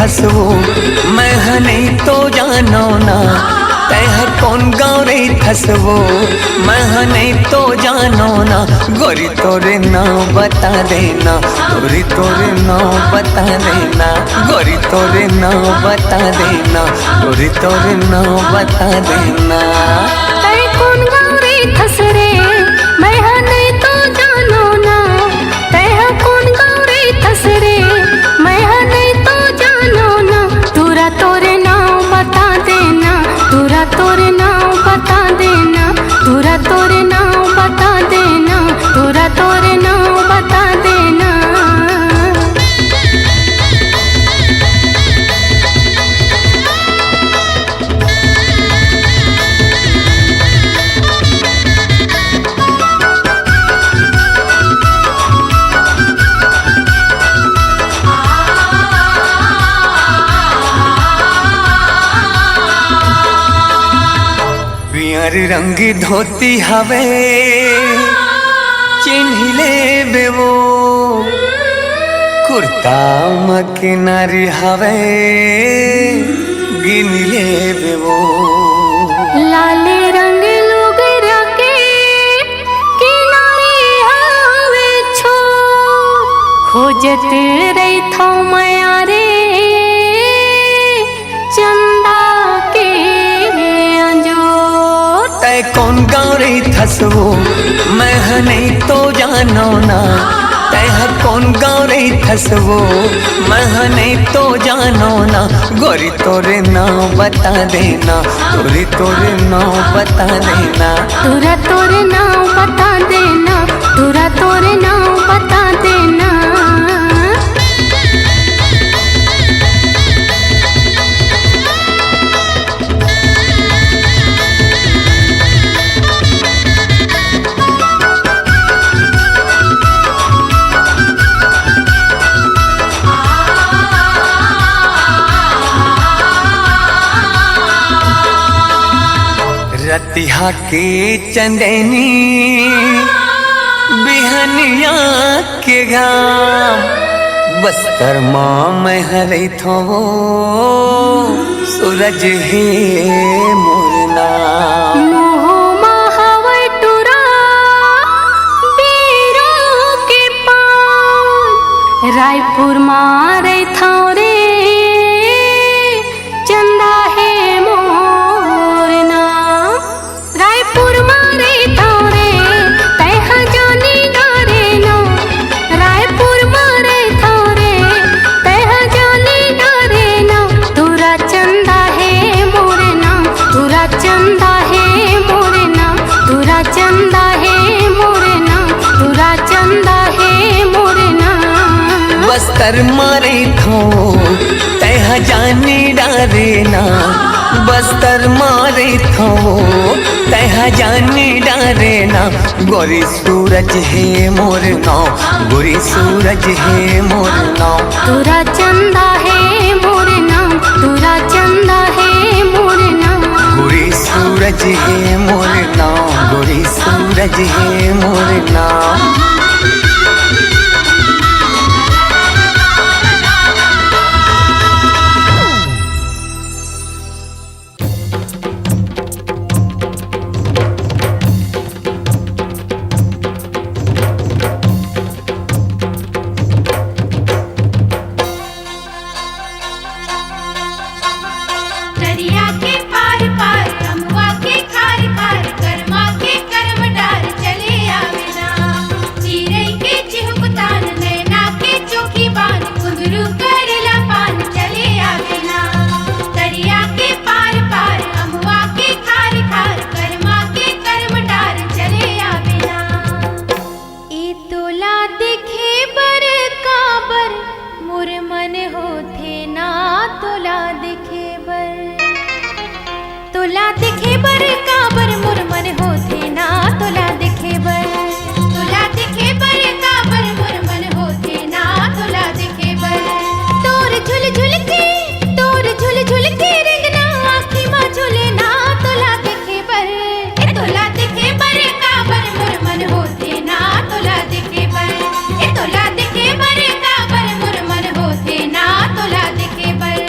थसवो मैं नहीं तो जानो ना तह कौन गाँव रे थसवो मैं नहीं तो जानो ना गोरी तोरे नाम बता देना गोरी तोरे नाम बता देना गोरी तोरे नाम बता देना गोरी तोरे नाम बता देना तह कौन गाँव रे थस रे मैं नहीं तो जानो ना तह कौन गाँव रे थस रे मैं नहीं तो जानो ना तोरा तोरे नाम बता देना तोरा तोरे नाम बता देना तोरा तोरे नाम बता देना तोरा तोरे नाम बता देना पियर रंगी धोती हवे चिन्हिले बेवो कुर्ता मकिनारी हवे गिनले बेवो लाले रंग लोग रखे किनारे हवे छो खोजत रही थो माया रे चंदा के अंजोर तय कौन गाँव रे थसवो मैं नहीं तो जानो ना तह कौन गाँव रे थसवो मैं नहीं तो जानो ना गोरी तोरे नाम बता देना गोरी तोरे नाम बता देना तोरा तोरे नाम बता देना तोरा तोरे नाम बता देना रतिहा के चंदनी बिहनिया के घाम बस्तर माँ मैं हरे थो सूरज है मोर नाम मोह महावर टुरा बीरों के पान रायपुर मारे था रे चंदा है मोर नाम रायपुर मारे था रे तह जानी डारे ना रायपुर मारे था रे तह जानी डारे ना तोरा चंदा है मोर नाम तोरा चंदा है मोर नाम तोरा चंदा है मोर नाम तोरा चंदा है मोर नाम बस्तर मारे थो तह जानी डारे ना बस्तर मारे थो तह जानी डारे ना गोरी सूरज है मोर नाम गोरी सूरज है मोर नाम तोरा चंदा है मोर नाम तोरा चंदा है मोर नाम गोरी सूरज है मोर नाम गोरी सूरज है मोर नाम दरिया के पार पार अमुआ के खार खार कर्मा के कर्म डार चले आवेना चिरई के चिहुकतान नैना के चोखी बान कुंदरू करेला पान चले आवेना दरिया के पार पार अमुआ के खार खार कर्मा के कर्म डार चले आवेना ए तोला दिखे बर काबर मोर मन होथे ना तोला दिखे बर तोला दिखे बर काबर मोर मन होथे ना तोला दिखे बर तोला दिखे बर काबर मोर मन होथे ना तोला दिखे बर तोर झुल झुल के रिंगना आँखी माँ झूले ना तोला दिखे बर ए तोला दिखे बर काबर मोर मन होथे ना तोला दिखे बर ए तोला दिखे बर काबर मोर मन होथे ना तोला दिखे बर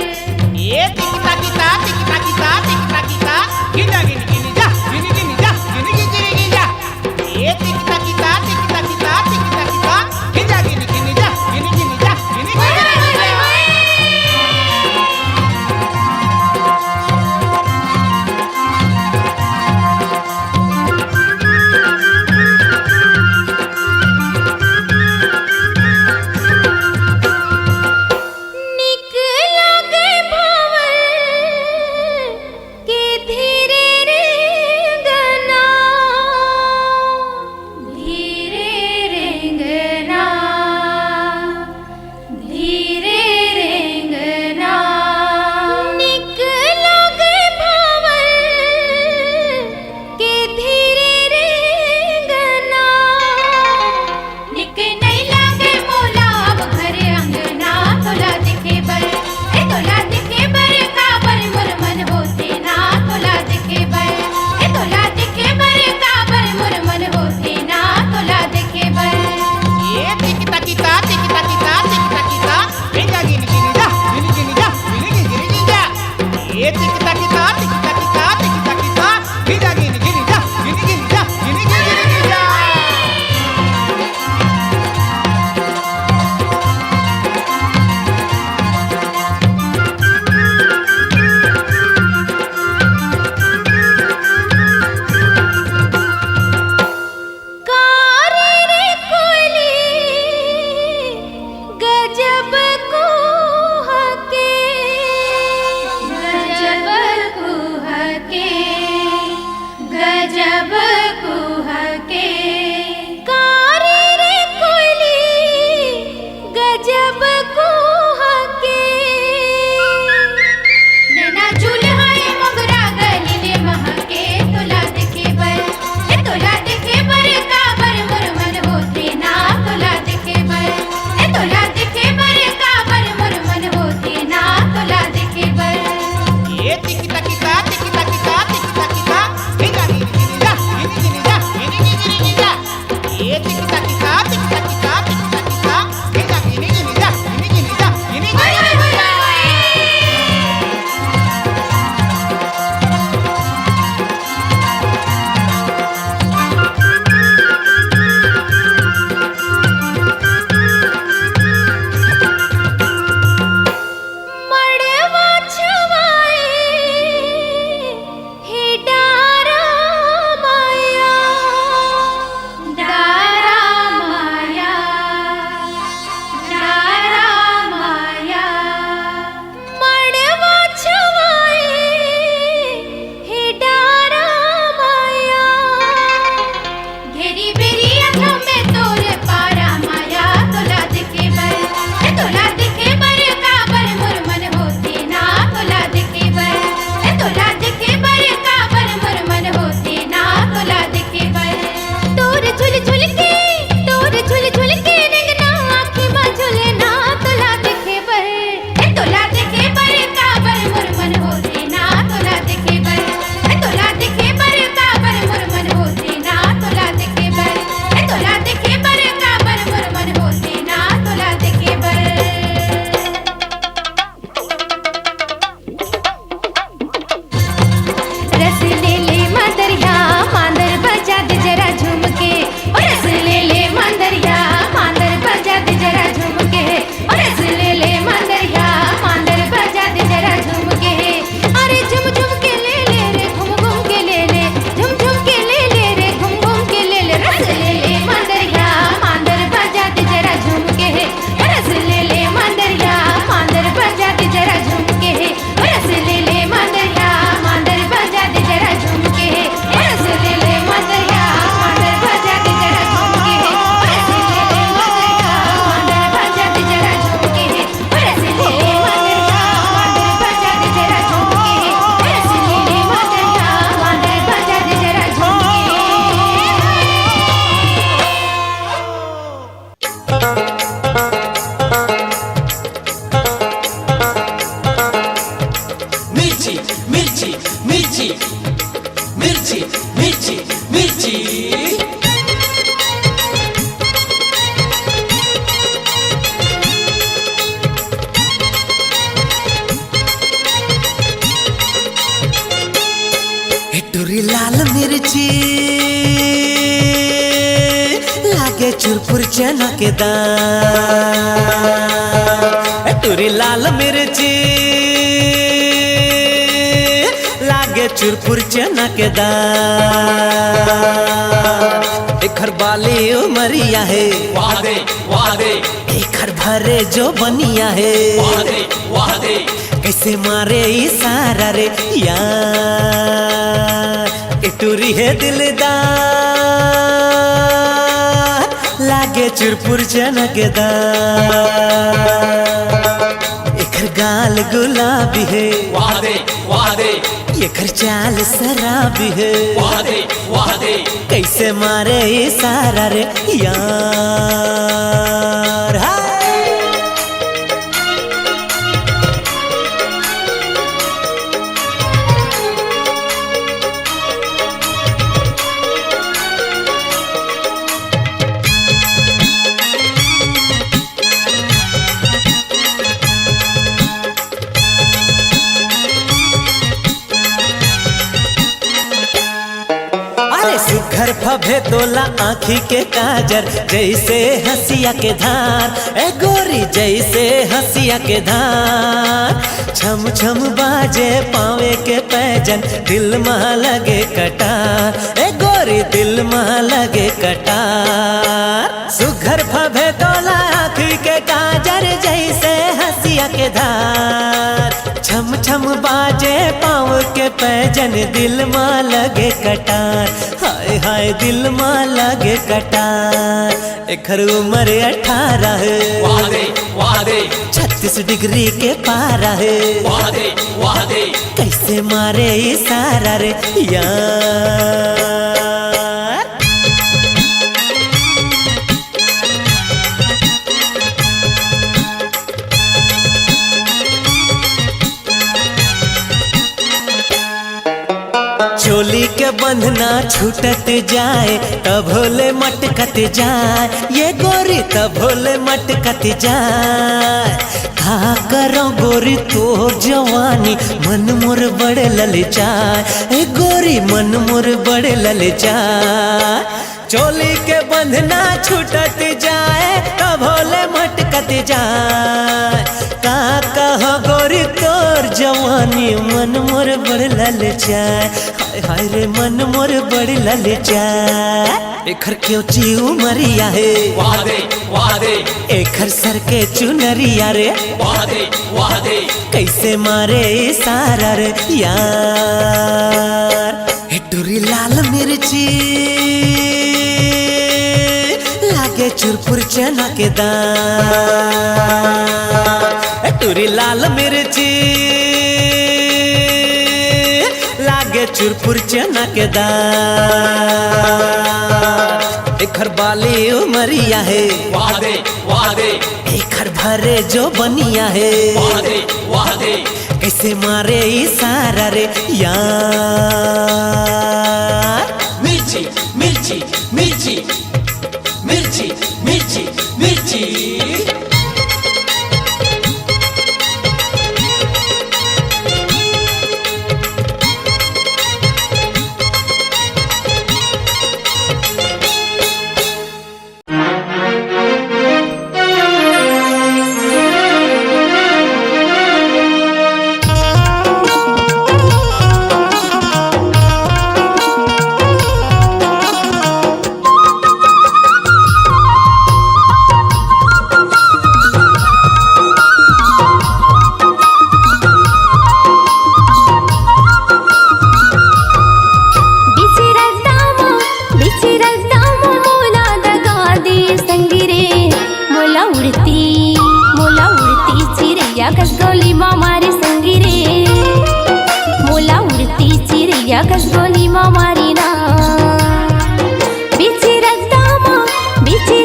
मिर्ची मिर्ची मिर्ची मिर्ची टुरी लाल मिर्ची लागे चुरपुर चनकदार टुरी लाल मिर्ची लागे चुरपुर चनकदार एखर बाली उमरिया है वादे वादे एखर भरे जो बनिया है वादे कैसे मारे इशारा रे यार टूरी है दिलदार लागे चुरपुर चनकदार एखर गाल गुलाबी है वादे वादे एखर चाल शराबी है वादे कैसे मारे इशारा रे यार घर फभे तोला आँखी के काजर जैसे हंसिया के धार ए गोरी जैसे हंसिया के धार छम छम बाजे पावे के पैजन दिल में लगे कटार ए गोरी दिल में लगे कटार सुघर फभे तोला आँखी के काजर जैसे हंसिया के धार छम छम बाजे पाँव के पैजन दिल में लगे कटार हाय हाय दिल में लगे कटार एखर उम्र 18 है वादे 36 डिग्री के पारा है वादे कैसे मारे इशारा रे यार चोली के बंधना छूटत जाए तभोले मटकत जाए ये गोरी तभोले मटकत जाए का करो गोरी तोर जवानी मन मोर बड़े ललचाए ए गोरी मन मोर बड़े ललचाए चोली के बंधना छूटत जाए तभोले मटकत जाए का कहो गोरी तोर जवानी मन मोर बड़ ललचाए हाय हाय रे मन मोर बड़ ललचाए एखर क्यों ची उमरिया है वादे एखर सर के चुनरिया रे वादे कैसे मारे इशारा रे यार टुरी लाल मिर्ची लागे चुरपुर चनकदार टुरी लाल मिर्ची लागे चुरपुर चनकदार एखर बाली उमरिया है वादे एखर भरे जो बनिया है वादे कैसे मारे इशारा रे यार मिर्ची मिर्ची मिर्ची मिर्ची मिर्ची मिर्ची कसगोली मारी ना बिची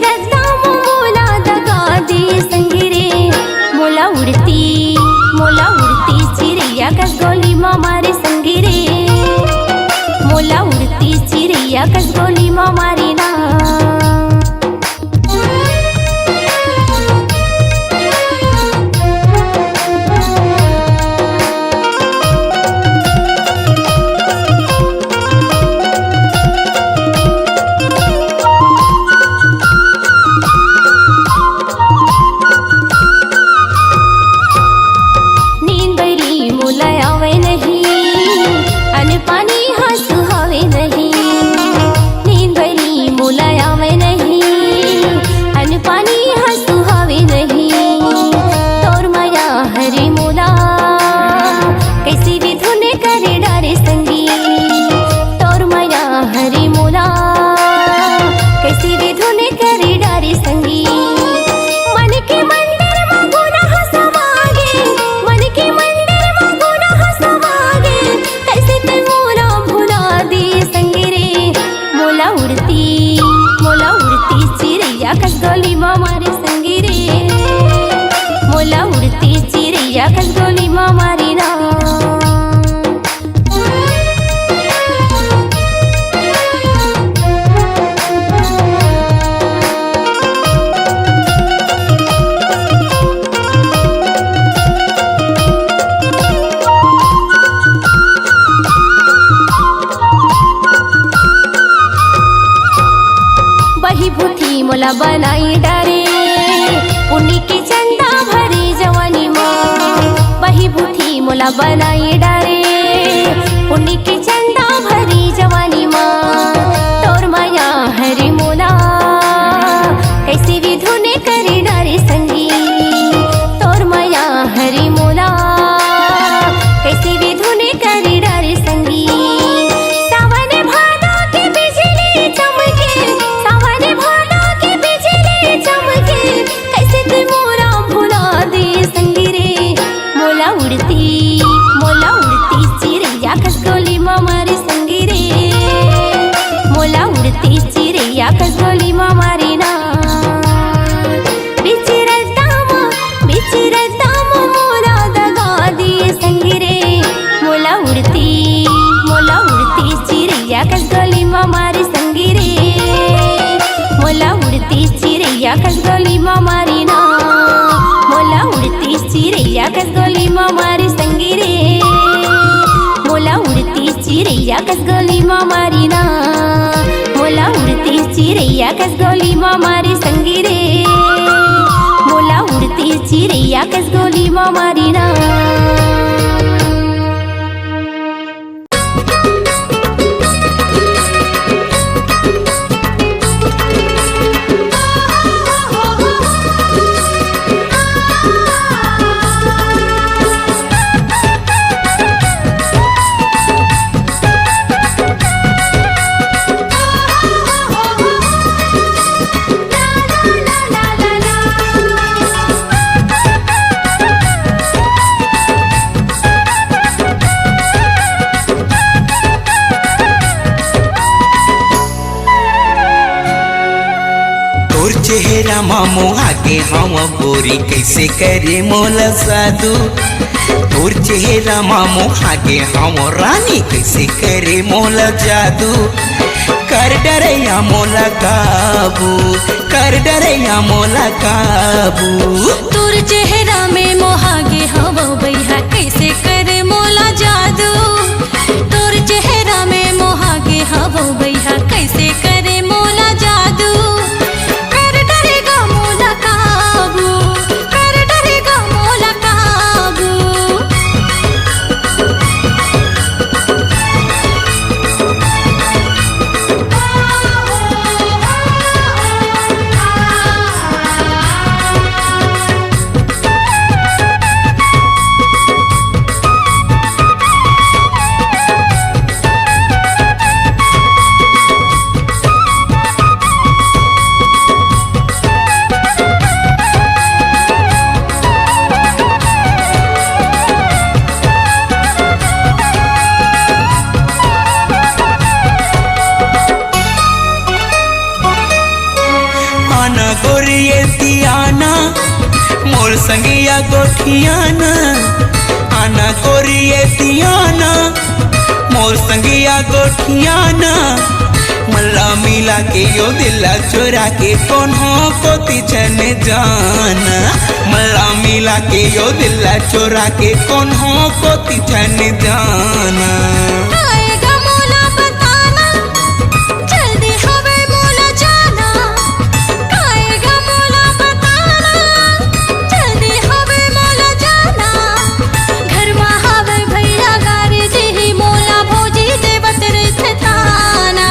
रद्दामा मोला दगा दे संगिरे मोला उड़ती चिड़िया कसगोली मारे संगिरे चिरैया कस गोली माँ मारी ना। मोला बनाई डारे पुण्य की चंदा भरी जवानी माँ। बही भूथी मोला बनाई डारे पुण्य की चंदा भरी जवानी माँ। तोर माया हरी मोला कैसी विधुने करी डारे संगी। तोर माया हरी मोला कैसी विधुने करी डारे संगी। सावन भादो की बिजली चमके, सावन भादो की बिजली चमके, कैसे तू मोरा भुला दे संगी रे। मोला उड़ती चिड़ैया कस गोली माँ मारी संगी रे। मोला उड़ती चिड़ैया कस गोली माँ मारी ना। बिचिरता मोला दगा दिए संगी रे। मोला उड़ती चिड़ैया कस गोली माँ मारी संगी रे। मोला उड़ती चिड़ैया कस गोली माँ मारी ना। मोला उड़ती चिड़ैया कस गोली माँ मारी संगी रे। मोला उड़ती चिड़ैया कस गोली माँ मारी ना। मोला उड़ती चिड़ैया कस गोली माँ मारी संगी रे। मोला उड़ती चिड़ैया कस गोली माँ मारी ना। चेहरा मामो आगे हम गोरी कैसे करे मोला साधु। तोर चेहरा मामो आगे हम रानी कैसे करे मोला जादू। कर डरैया मोला काबू, कर डरैया मोला काबू। तोर चेहरा में मोहागे हवा बैहा कैसे करे मोला जादू। तोर चेहरा में मोहागे हवा बैहा कैसे करे मोला जादू। कर डरेगा मोला काबू, कर डरेगा मोला काबू। गोरिये दियाना मोर संगिया गोठियाना। आना गोरिये दियाना मोर संगिया गोठियाना। मल्ला मिला के यो दिला चुरा के कौन हो को तिछन जाना मल्ला मिला के यो दिला चुरा के कौन हो को तिछन जाना आएगा मोला बताना जल्दी हवे मोला जाना आएगा मोला बताना जल्दी हवे मोला जाना घर में हवे भैया गारी जी मोला भोजी देवत रहे ताना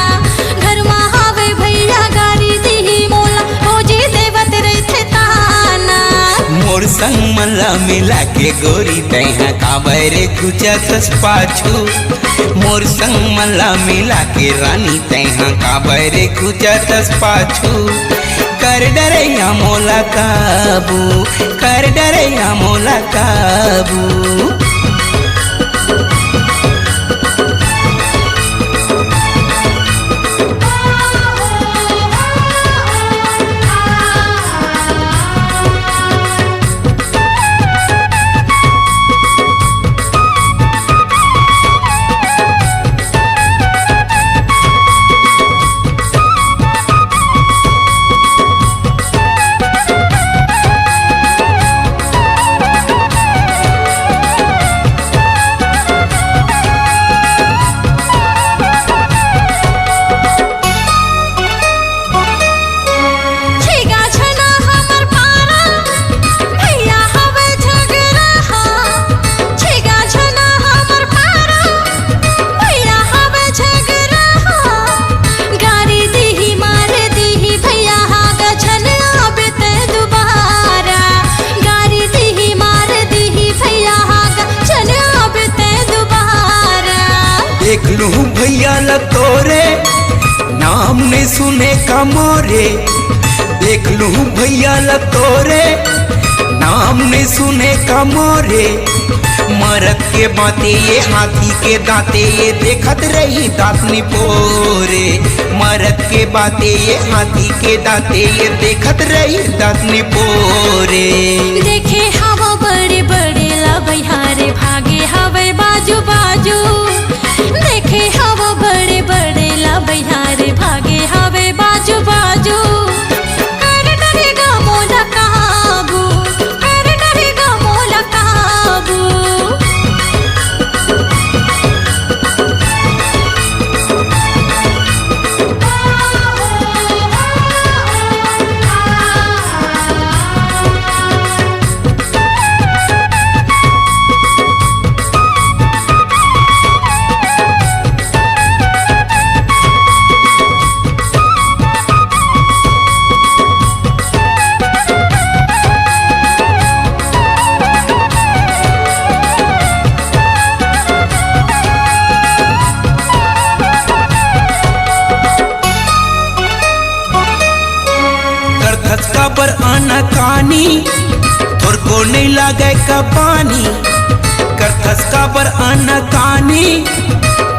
घर में हवे भैया गारी जी मोला भोजी देवत रहे ताना मोर संग मल्ला मिला के गोरी तैहा काबरे खुचतस पाछू मोर संग मल्ला मिला के रानी तैहा काबरे खुचतस पाछू कर डरैया मोला काबू कर डरैया मोला काबू छेगा छना हमर पारा भैया हवे झगड़ा छेगा छना हमर पारा भैया हवे झगड़ा गारी दीही मार दीही भैया हाग छन आबे ते दोबारा गारी दीही मार दीही भैया हाग छन आबे ते दोबारा देख लूं भैया ल तोरे नाम ने सुने का मोरे देख लूं भैया ल तोरे नाम ने सुने का मोरे मरद के बाते ये हाथी के दांते ये देखत रही दांतनी पोरे मरद के बाते ये हाथी के दांते ये देखत रही दांतनी पोरे देखे हवा बड़े बड़े लबैहारे भागे हवे बाजू बाजू देखे हवा बड़े बड़े लबैहारे भागे हवे बाजू बाजू कर डरेगा मोला काबू कर डरेगा मोला काबू करथस का पर आना कानी थोर को नहीं लागे का पानी करथस का पर आना कानी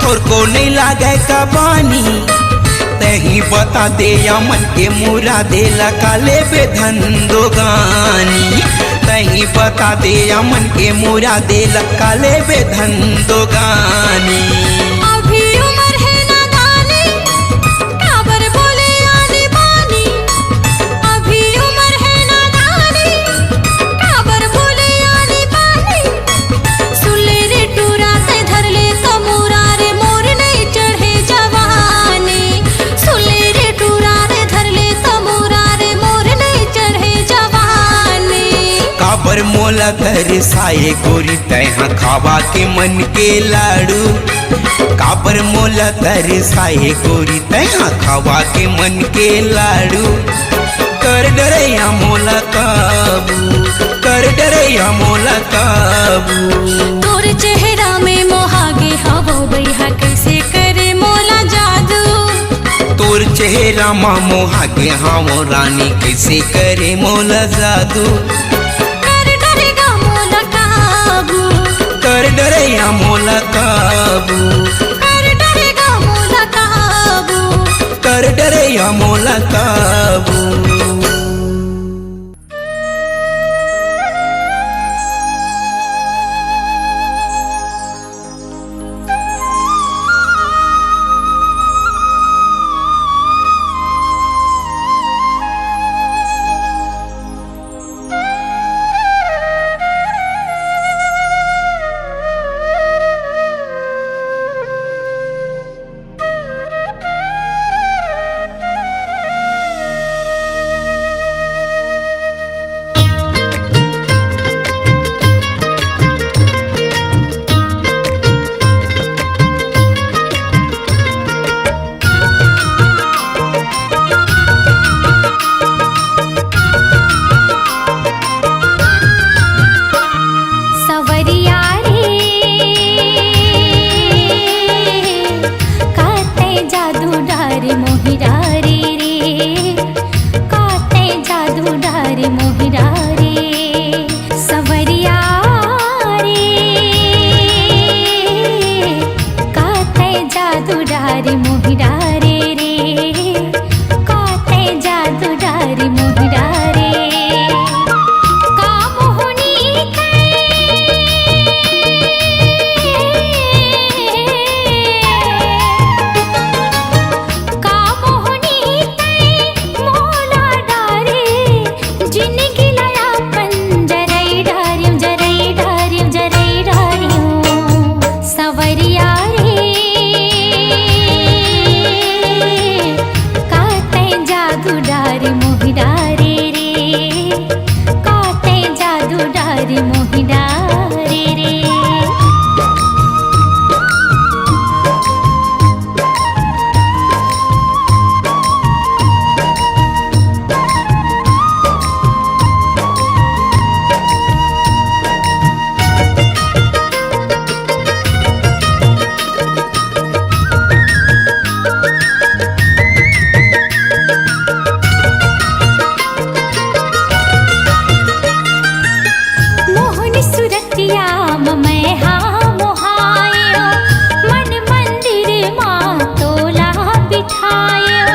थोर को नहीं लागे का पानी तही बता दे या मन के मुरा दे ला काले बेधन दो गानी तही बता दे या मन के मुरा दे ला काले बेधन दो गानी अभी उम्र है नादानी काबर बोले आनी बानी अभी उम्र है नादानी काबर बोले आनी बानी सुले रे टूरा से धर ले तमूरा रे मोर नहीं चढ़े जवानी सुले रे टूरा रे धर ले तमूरा रे मोर नहीं चढ़े जवानी काबर मोला घर साए गोरी तैहा खावा के मन के लाड़ू काबर मोला घर साए गोरी तैहा खावा के मन के लाड़ू कर डरैया मोला काबू कर डरैया मोला काबू तोर चेहरा में मोहागे हवो बैहा कैसे करे मोला जादू तोर चेहरा मा मोहागे हावो रानी कैसे करे मोला जादू कर डरेगा मोला काबू कर डरैया मोला काबू कर डरेगा मोला काबू कर डरैया मोला काबू जादू डारी मोहि डारे रे, काते जादू डारी मोहि डारे। का मोहनी का मोहनी मोला डारे, जिनगी लया पंजरई डारियों जरई डारियों जरई डारियों सवरिया रे। काते जादू डारी मोहि डारे रे, काते जादू डारी मोहि डारे रे। मोहनी सुरतिया ममै हा मोहायो, मन मंदिर मां तोला बिठायो।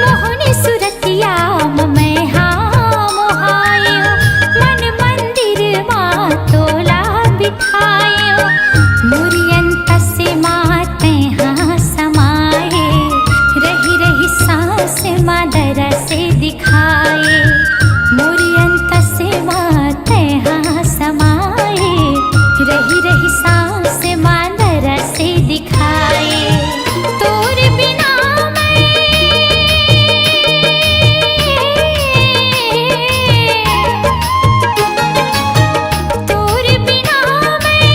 मोहनी सुरतिया ममै हा मोहायो, मन मंदिर मां तोला बिठायो। मुरियंत से माते हाँ समाये, रही रही सांस मादर से दिखाए। मुरियंत से माते हाँ समाये, रही रही सांस मादर से दिखाए। तोर बिना तोर बिना मैं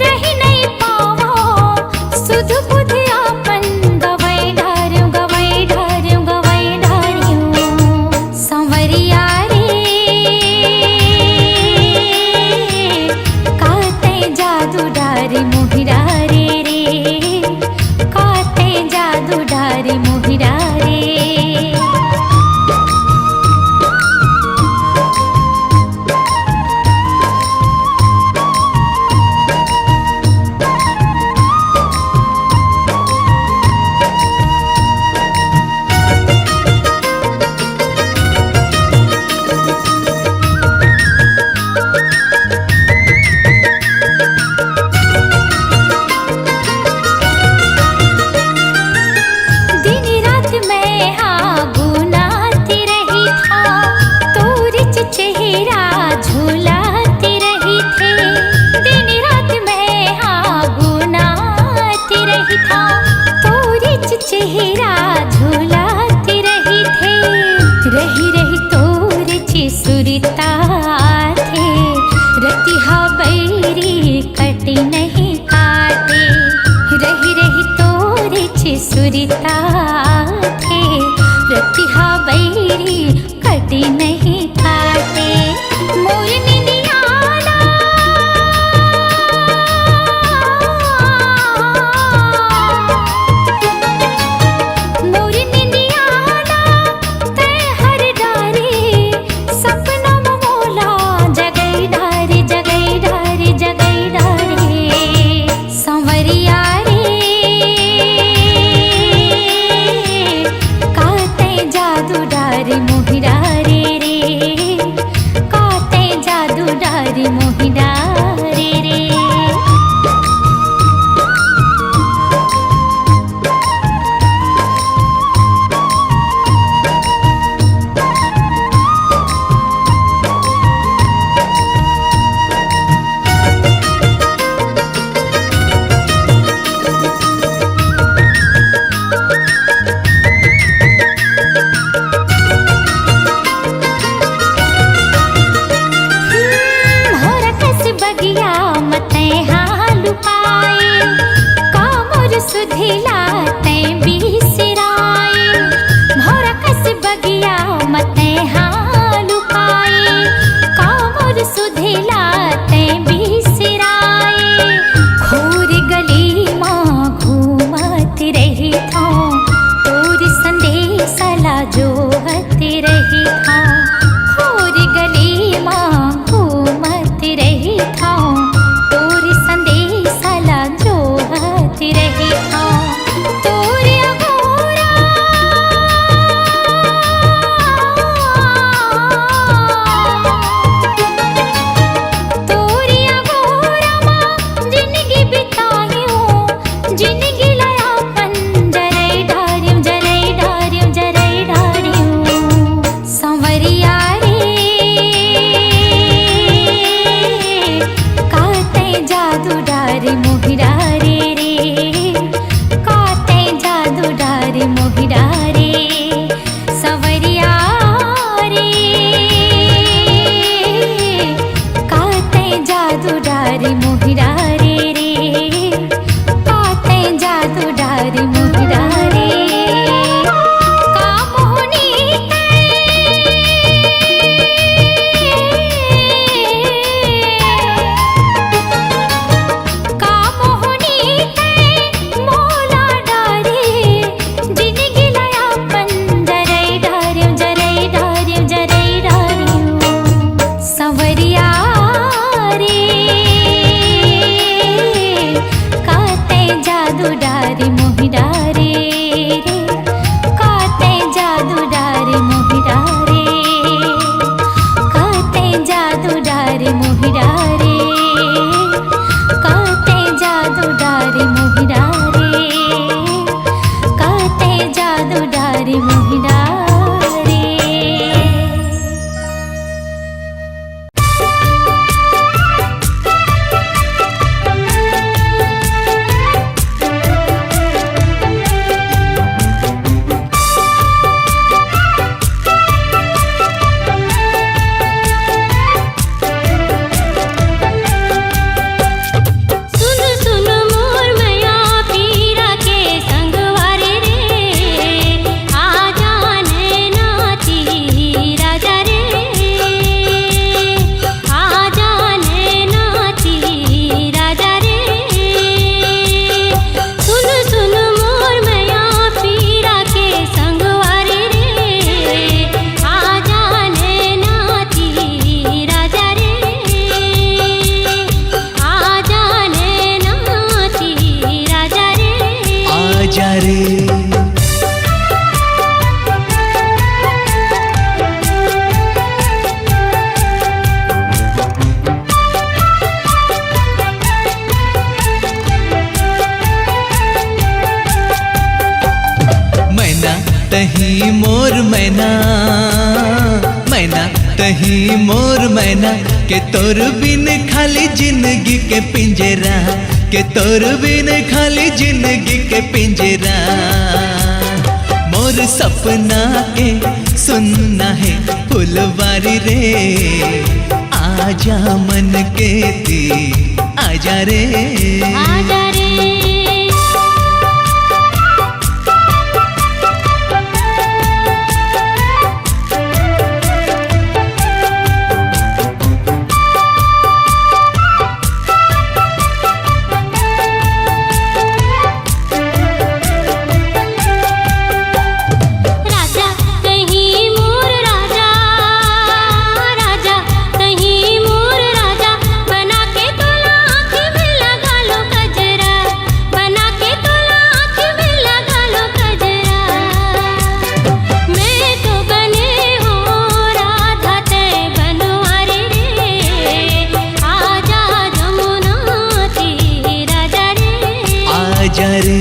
रही नहीं पावा, सुध बुध आपन गवई ढारियों गवई ढारियों गवई ढारियों संवरिया रे। काते जादू डारी मोहि डारे रे, काते जादू डारी मोहि डारे। दिन रात मैं हाँ गुनाती रही था, तोर चेहरा झूलाती रही थे। दिन रात मैं हाँ गुनाती रही था, तोर चेहरा झूलाती रही थे। रही रही तोर सुरता थे, रतिहा बैरी कटी नहीं काटे। रही रही तोरे सुरता थे, रतिहा बैरी कटी नहीं काटे। मोर निनियाना मोर निनियाना ते हर डारे, सपना मोला जगई डारे जगई डारे जगई डारे संवरिया रे। का तही मोर मैना, मैना तही मोर मैना, के तोर बिन खाली जिंदगी के पिंजरा, के तोर बिन खाली जिंदगी के पिंजरा। मोर सपना के सुनना है फुलवारी रे, आजा मन के ती आजा रे, आजा रे। राजा कहीं मोर राजा, राजा कहीं मोर राजा, बना के तोला आँख में लगा लो गजरा, बना के तोला आँख में लगा लो गजरा। मैं तो बने हो राधा तय बनवारी रे, आजा जमुना तीर राजा रे, आजा रे।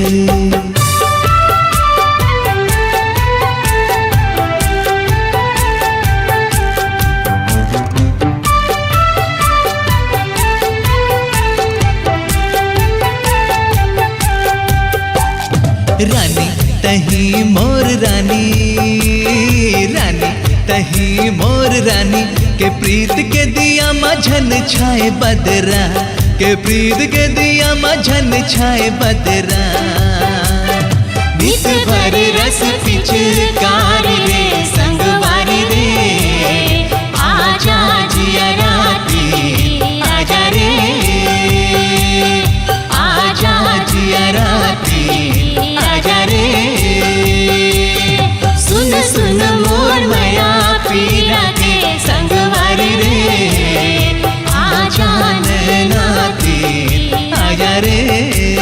रानी तही मोर रानी, रानी तही मोर रानी, के प्रीत के दिया मझन छाए बदरा, के प्रीत के दिया मझन छाए बदरा। नित भर रस पिचकार रे संगवारी रे, आजा जिया राती आजा रे, आजा जिया राती आजा रे। सुन सुन मोर माया पीरा के संगवारी रे, आजा नैनाती आजा रे,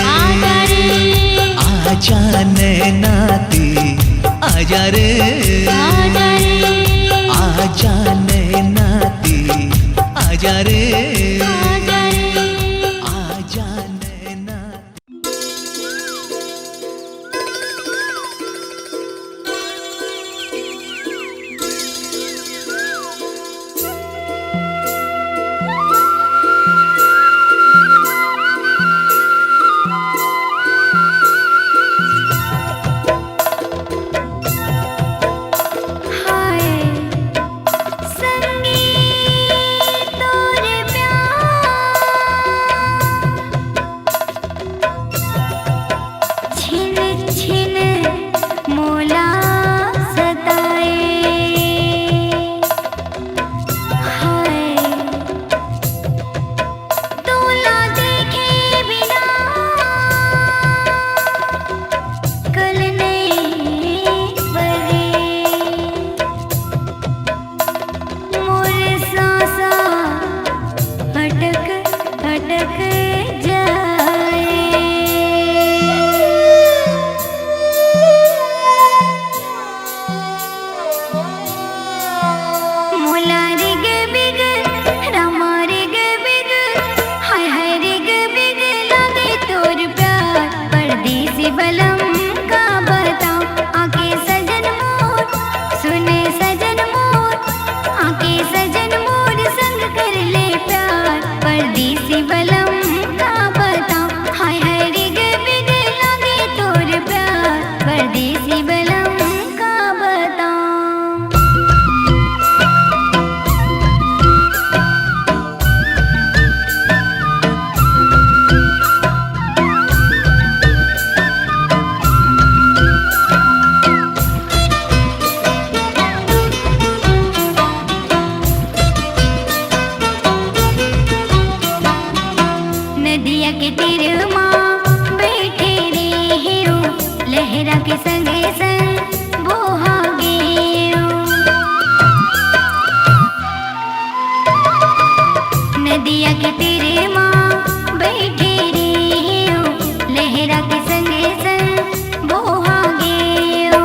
आजा रे, आजा नैनाती आजा रे, आजा रे, आजा नैनाती आजा रे, आजा रे। आजा नैना। हाय संगीत और प्यार, छिन छिन मोला सताए। हाय तोला देखे बिना कल नहीं बरे, मोर सांसा अटक अटक जाए। मोला रिग बिग रामा रिग बिग, हाय हाय रिग बिग लागे तोर प्यार, परदेसी बलम का बताऊं आके सजन मोर, सुने सजन मोर, आके सजन मोर संग कर ले प्यार, परदेसी बलम का बताऊं, हाय हाय रिग बिग लागे तोर प्यार, परदेसी बलम का बताऊं। नदिया के तीर माँ बैठे रे हीरो, लहरा के संगे संग बोहा गेरो। नदिया के तीर माँ बैठे रे हीरो, लहरा के संगे संग बोहा गेरो।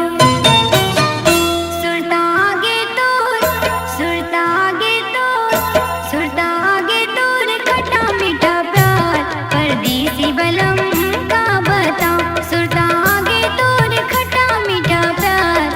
सुरता आगे तोर, सुरता आगे तोर, सुरता आगे तोर खट्टा मीठा प्यार, परदेसी बलम का बताऊं, सुरता आगे तोर खट्टा मीठा प्यार,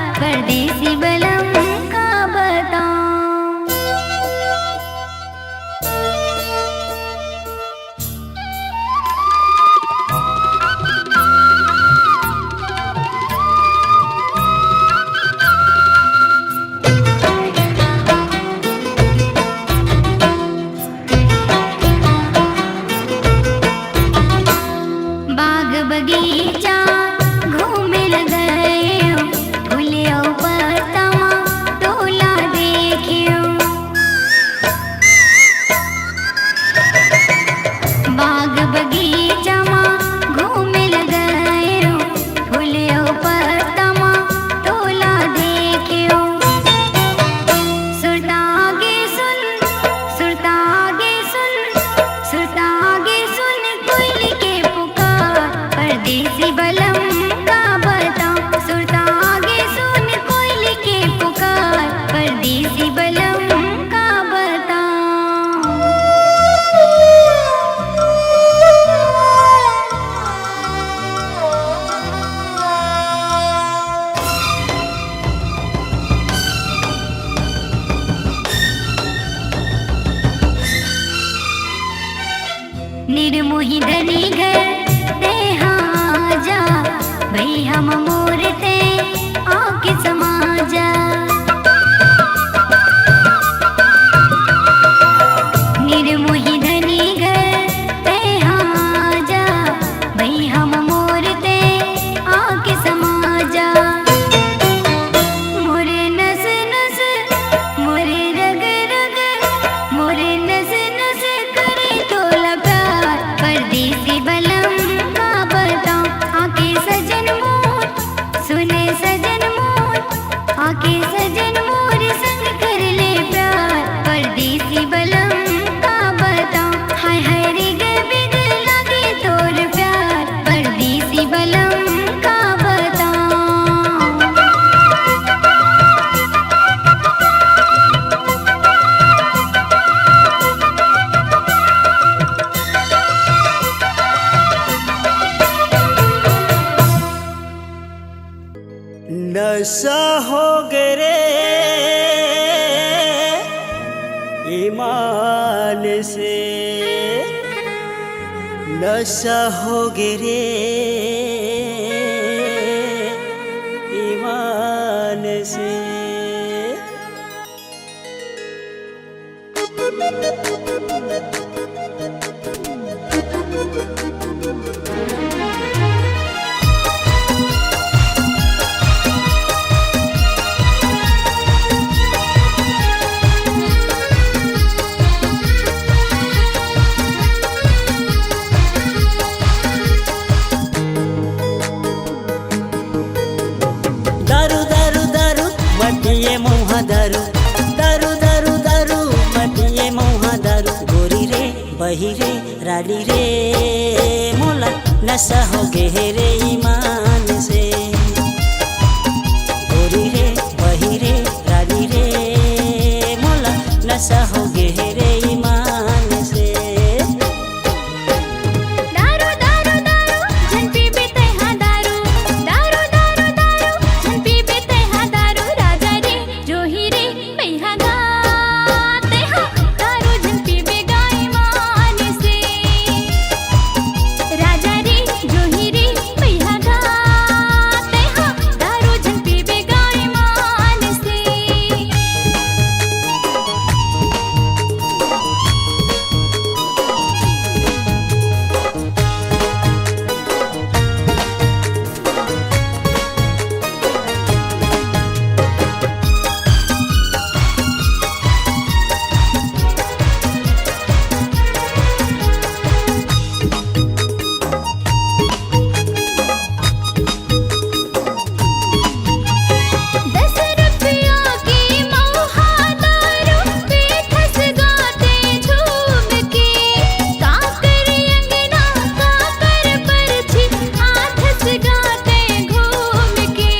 मोरते आके समा जा। निर्मोही धनी घर ते हाँ जा, भाई हम मोरते आके समा जा। मोरे नस नस मोरे रग रग मोरे नस नस करे तोला प्यार, परदेसी बलम का बताऊं आके सजन मोर, सुने सजन मोर आके सजन मोर संग कर ले प्यार, परदेसी बलम का बताऊं हाय हाय रे बिग लगे तोर प्यार, परदेसी बलम का बताऊं। नशा हो गए रे ईमान से, नशा हो गए रे ईमान से। दारू दारू दारू मटिए मुहा दारू, दारू दारू दारू मटिए मुहा दारू, गोरी रे बही रे राली रे मोला नशा हो गे रे ईमान से, गोरी रे बही रे राली रे मोला नशा हो गे रे ईमान से। दारू दारू दारू झन पीबे तेहा दारू, दारू दारू दारू झन पीबे तेहा दारू, राजा रे जोही रे मैहा गाते हा दारू झन पीबे गाय मान से, राजा रे जोही रे मैहा गाते हा दारू झन पीबे गाय मान से। दस रुपया की मौहा दारू बेठस गाते झूम के, काकर अंगना काकर परछी आठस गाते घूम के।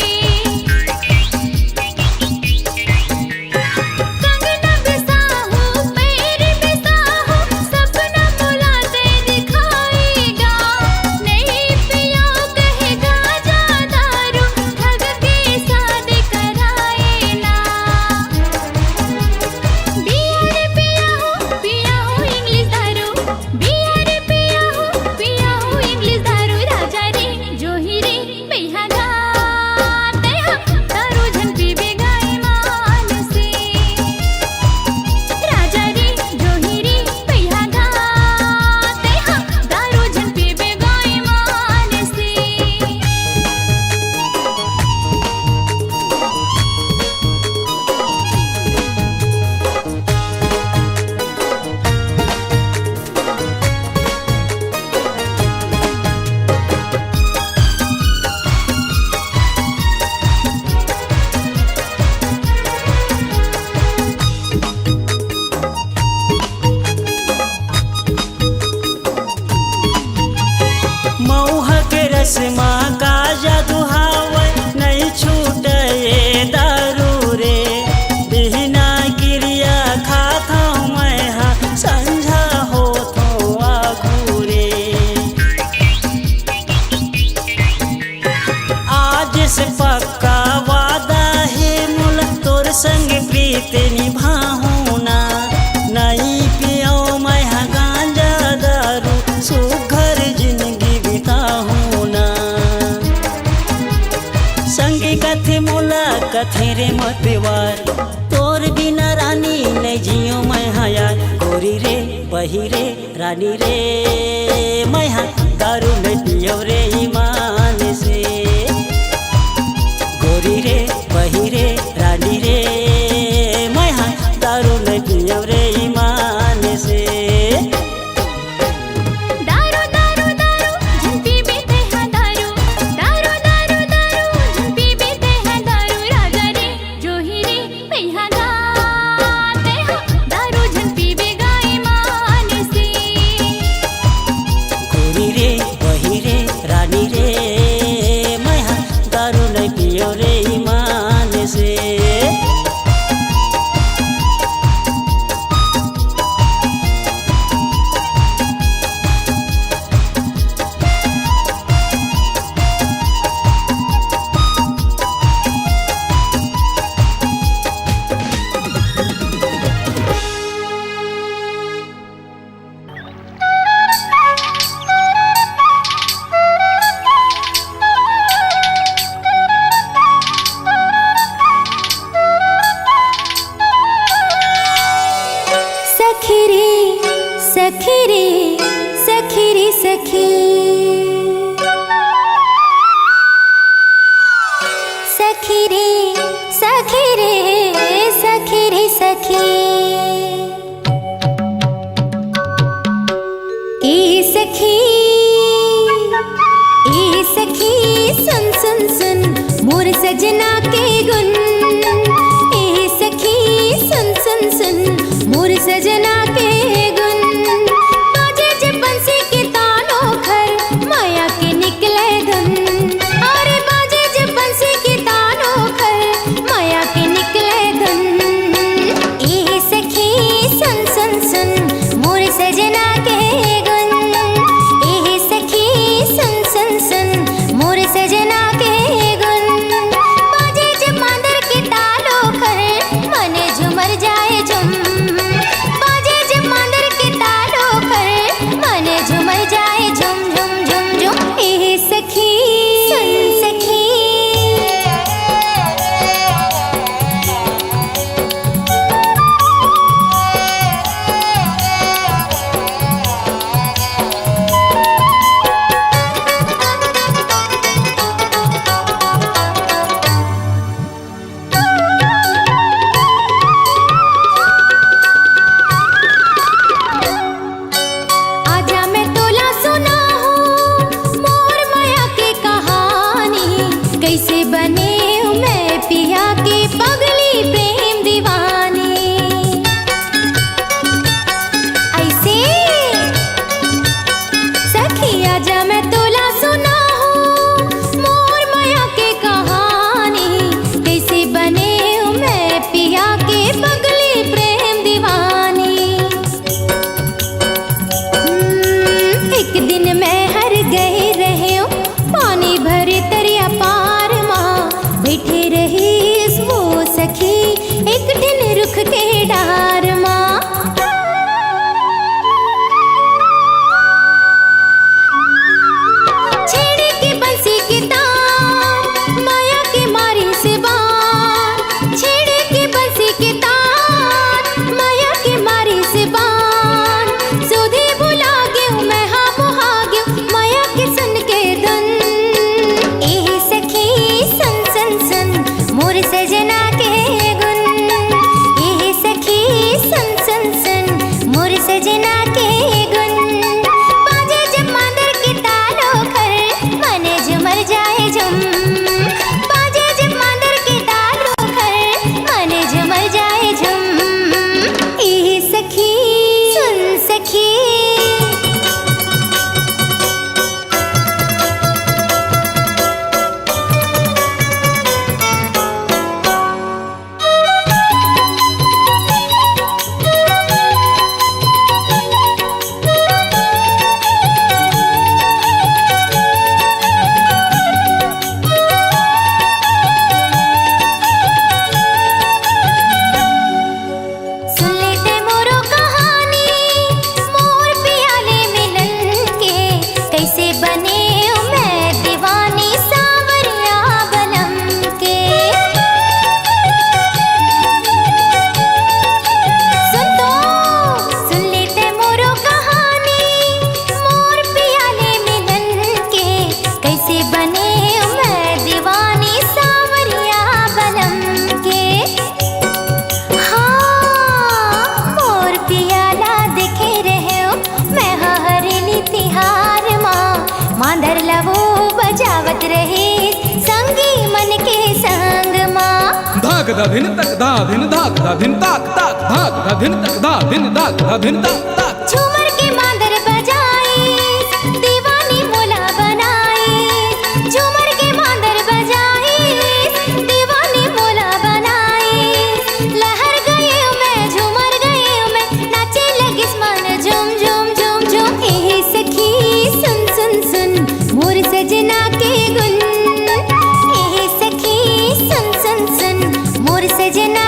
कंगना बिसाहू पैर बिसाहू सपना बुलाते दिखाएगा, नहीं पिया कहेगा जा दारू ठग के शादी कराए ना। बिया रे पिया हो इंग्लिश दारू, बिया रे पिया हो इंग्लिश दारू, राजा रे जोही रे मैहा गाते हा दारू झन पीबे गाय मान से, राजा रे जोही रे मैहा गाते हा दारू झन पीबे गाय मान से। मऊहा के रस्मा का जादू हावै नहीं छूटे दारू रे, बिना क्रिया खाता मैं हा संझा हो तो आगू रे। आज से पक्का वादा है मुल तोर संग प्रीत निभाऊं ना, नहीं पियो मैं हा गांजा दारू सुघर जिंदगी बिताऊं ना। संगे कथे मोला कथे रे मतवार तोर बिना रानी नहीं जियो मैं यार गोरी रे बही रे रानी रे मैं दारू नहीं पियो रे ईमान से गोरी रे बही रे रानी रे मैं दारू नहीं पियो रे ईमान से दारू दारू दारू झन पीबे ते हा दारू दारू दारू दारू झन पीबे ते हा दारू राजा रे जोही रे पैहा गाते हा दारू झन पीबे गाय मान से गोरी रे बही रे रानी रे मैं दारू नहीं पियो रे ईमान से सखी रे सखी रे सखी रे सखी सखी रे सखी रे सखी रे सखी ए सखी सुन सुन सुन मोर सजना के गुन ए सखी सुन सुन सुन मोर सजना के गुन बाजे जब बंसी के तानों खर माया के निकले धुन अरे बाजे जब बंसी के तानों खर माया के निकले धुन ए सखी सुन सुन सुन मोर सजना के गुन ए सखी सुन सुन सुन मोर सजना के गुन बाजे जब मांदर के तालों खर मने झुमर जाए झुम बाजे जब मांदर के तालों खर मने झुमर जाए झुम झुम झुम झुम ए सखी सुन सखी आजा मैं तोला सुना हूँ मोर माया की कहानी कैसे बने हूँ मैं पिया की पगली प्रेम दीवानी ऐसे सखी आजा मैं तोला सुना हूँ मोर माया की कहानी कैसे बने हूँ मैं पिया की पगली प्रेम दीवानी एक दिन मैं हर गए रहे हूँ पानी भरे तरिया पार माँ बैठे रही वो सखी एक दिन रुख के डार माँ छेड़े के बंसी के तार माया के मारी से बार छेड़े के बंसी के तार माया के मारी से बार सुधी भुला गयो मैं हाँ मुहा गयो माया के सुन के धुन ए सखी सुन सुन सुन मोर सजना के गुन ए सखी सुन सुन सुन मोर सजना के गुन बाजे जब मांदर के तालों खर मने झुमर जाए झुम बाजे जब मांदर के तालों खर मने झुमर जाए झुम ए सखी सुन सखी धा धिन तक धा धिन धाक धा धिन ताक ताक धाक धा धिन तक धा धिन धाक धा धिन ताक ताक। झूमर के मांदर बजाए दीवानी मोला बनाए, झूमर के मांदर बजाए दीवानी मोला बनाए। लहर गए मैं झूमर गए मैं नाचे लगिस मन झूम झूम झूम झूम। ए सखी सुन सुन सुन मोर सजना के गुन, ए सखी सुन सुन सुन मोर सजना